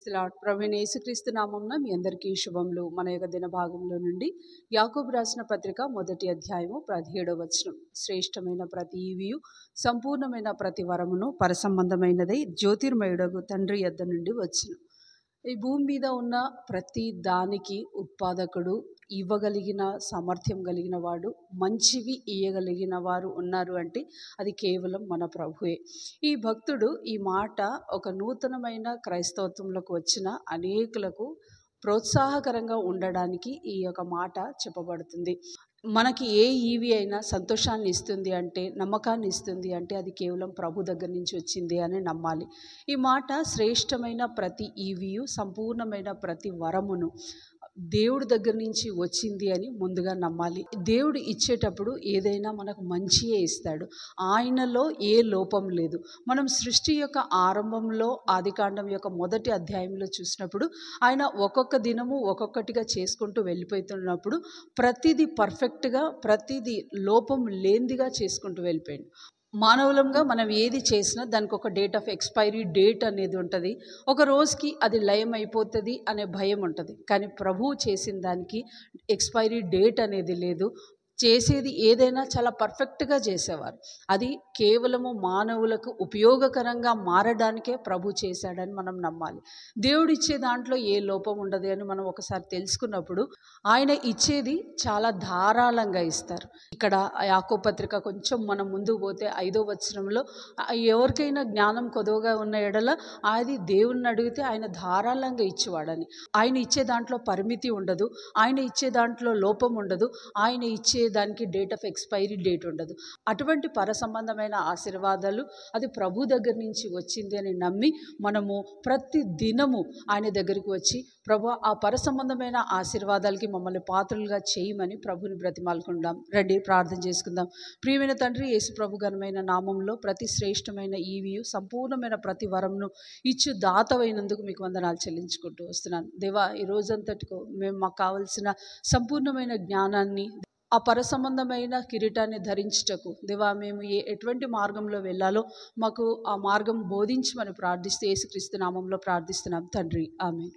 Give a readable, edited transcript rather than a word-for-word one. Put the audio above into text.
Praise ప్రభువైన యేసుక్రీస్తు నామమున మీ అందరికీ శుభములు. మన యొక్క దిన భాగంలో నుండి యాకోబు రాసిన పత్రిక 1వ అధ్యాయము 17వ వచనం. శ్రేష్టమైన ప్రతి ఈవియు సంపూర్ణమైన ప్రతి వరమును పరసంబంధమైనదై జ్యోతిర్మయుడగు తండ్రి యొద్ద నుండి వచ్చును. ఈ భూమి మీద ఉన్న ప్రతి దానికి ఉత్పాదకుడు, ఇవ్వగలిగిన సామర్థ్యం కలిగిన వాడు, మంచివి ఇయ్యగలిగిన వారు ఉన్నారు అంటే అది కేవలం మన ప్రభువే. ఈ భక్తుడు ఈ మాట ఒక నూతనమైన క్రైస్తవత్వంలోకి వచ్చిన అనేకులకు ప్రోత్సాహకరంగా ఉండడానికి ఈ యొక్క మాట చెప్పబడుతుంది. మనకి ఏ ఈవి అయినా సంతోషాన్ని ఇస్తుంది అంటే, నమ్మకాన్ని ఇస్తుంది అంటే అది కేవలం ప్రభు దగ్గర నుంచి వచ్చింది అని నమ్మాలి. ఈ మాట శ్రేష్టమైన ప్రతి ఈవియు సంపూర్ణమైన ప్రతి వరమును దేవుడి దగ్గర నుంచి వచ్చింది అని ముందుగా నమ్మాలి. దేవుడు ఇచ్చేటప్పుడు ఏదైనా మనకు మంచియే ఇస్తాడు. ఆయనలో ఏ లోపం లేదు. మనం సృష్టి యొక్క ఆరంభంలో ఆదికాండం యొక్క 1వ అధ్యాయంలో చూసినప్పుడు ఆయన ఒక్కొక్క దినము ఒక్కొక్కటిగా చేసుకుంటూ వెళ్ళిపోతున్నప్పుడు ప్రతిదీ పర్ఫెక్ట్గా, ప్రతిదీ లోపం లేనిదిగా చేసుకుంటూ వెళ్ళిపోయాడు. మానవులంగా మనం ఏది చేసినా దానికి ఒక డేట్ ఆఫ్ ఎక్స్పైరీ డేట్ అనేది ఉంటుంది. ఒక రోజుకి అది లయం అయిపోతుంది అనే భయం ఉంటుంది. కానీ ప్రభువు చేసిన దానికి ఎక్స్పైరీ డేట్ అనేది లేదు. చేసేది ఏదైనా చాలా పర్ఫెక్ట్గా చేసేవారు. అది కేవలము మానవులకు ఉపయోగకరంగా మారడానికే ప్రభు చేశాడని మనం నమ్మాలి. దేవుడు ఇచ్చే దాంట్లో ఏ లోపం ఉండదు అని మనం ఒకసారి తెలుసుకున్నప్పుడు ఆయన ఇచ్చేది చాలా ధారాళంగా ఇస్తారు. ఇక్కడ యాకోబు పత్రిక కొంచెం మనం ముందుకు పోతే 5వ వచనంలో ఎవరికైనా జ్ఞానం కొదువగా ఉన్న ఎడల అది దేవుణ్ణి అడిగితే ఆయన ధారాళంగా ఇచ్చేవాడని. ఆయన ఇచ్చే దాంట్లో పరిమితి ఉండదు. ఆయన ఇచ్చే దాంట్లో లోపం ఉండదు. ఆయన ఇచ్చే దానికి డేట్ ఆఫ్ ఎక్స్పైరీ డేట్ ఉండదు. అటువంటి పరసంబంధమైన ఆశీర్వాదాలు అది ప్రభు దగ్గర నుంచి వచ్చింది అని నమ్మి మనము ప్రతి దినము ఆయన దగ్గరికి వచ్చి, ప్రభు ఆ పరసంబంధమైన ఆశీర్వాదాలకి మమ్మల్ని పాత్రలుగా చేయమని ప్రభుని బ్రతిమాలుకుందాం. రండి ప్రార్థన చేసుకుందాం. ప్రియమైన తండ్రి, యేసు ప్రభు ఘనమైన నామంలో ప్రతి శ్రేష్టమైన ఈవియు సంపూర్ణమైన ప్రతి వరంను ఇచ్చు దాతవైనందుకు మీకు వందనాలు చెల్లించుకుంటూ వస్తున్నాను. దేవా, ఈ రోజంతటికో మేము మాకు కావలసిన సంపూర్ణమైన జ్ఞానాన్ని, ఆ పరసంబంధమైన కిరీటాన్ని ధరించుటకు దేవా మేము ఎటువంటి మార్గంలో వెళ్ళాలో మాకు ఆ మార్గం బోధించమని ప్రార్థిస్తూ యేసుక్రీస్తు నామంలో ప్రార్థిస్తున్నాం తండ్రి. ఆమేన్.